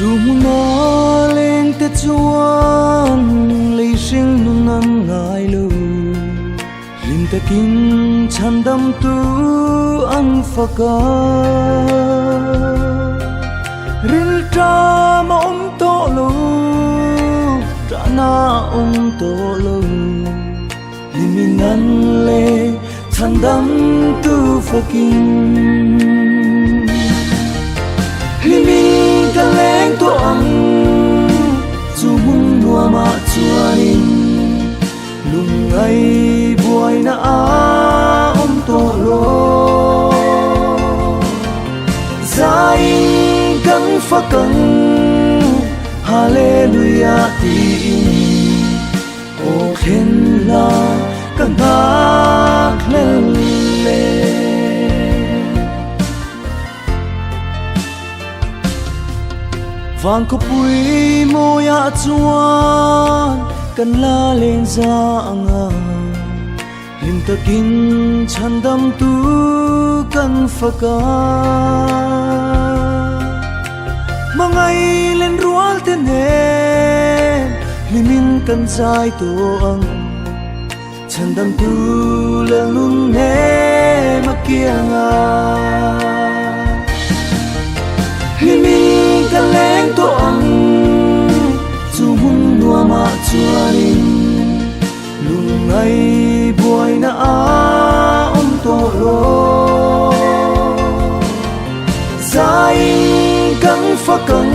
Dù nó lên tết chuan lấy riêng nun năm ngài lưu rin ta kinh chan đam tu ăn phật rin tra mà ông tổ lu tra na ông tổ lu limin nan le chan đam tu phật kinh limin ta leng to ang chu mun nuwa ma chuanin lung ngai buai na om to lo zain kan fa kan hallelujah ti o khen la kan bak le vang ko pui mo ya chuan kan la lên ra anga lim ta kin chan dam tu kan phaka mangai lên rual te ne limin kan zai to ang chan dam tu la nun ne makianga limin kan leng to ang chu mun nuwa ma chuanin lung ngai buai na om to lo zain kan fa kan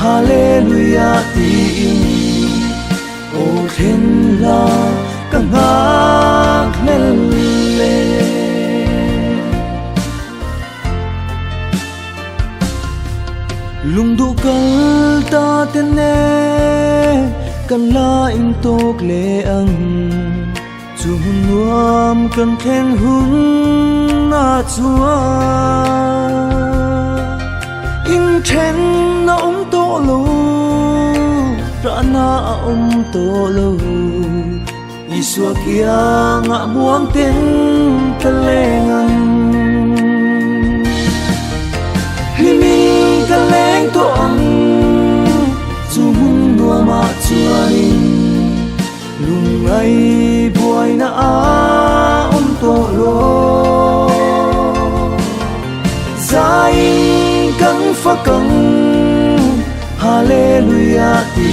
hallelujah ti o khen la kan hak le lung du kal ta ten ne kan la in tok le ang chu nuam kan khen hun na chua in then na to lo ra na to lo iswa kia nga buang ten kalengan limin kaleng to ang chu mun nuwa ma chuanin lung ngai buai na om to lo zain kan fa kan hallelujah ti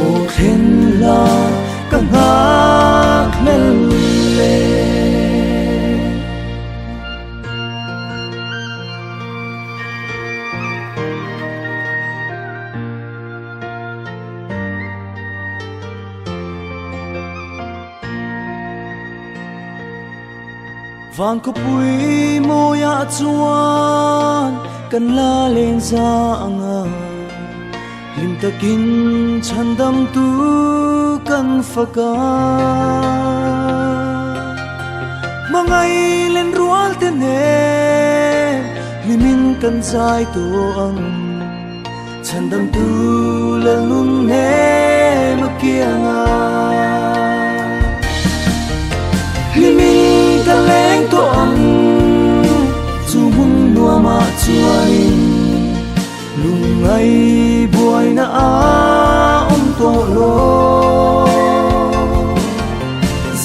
o khen la kan hak le vang ko pui mo ya chuan kan la lên ra anga lim ta kin chan dam tu kan phaka mangai lên rual te ne limin kan zai to ang chan dam tu la nun ne makianga limin kan leng to ang chu mun nuwa ma chuanin lung ngai buai na om to lo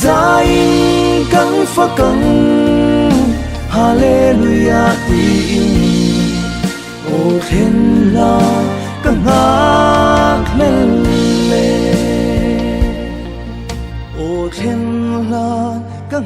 zain kan fa kan hallelujah ti o khen la kan hak le o khen la kan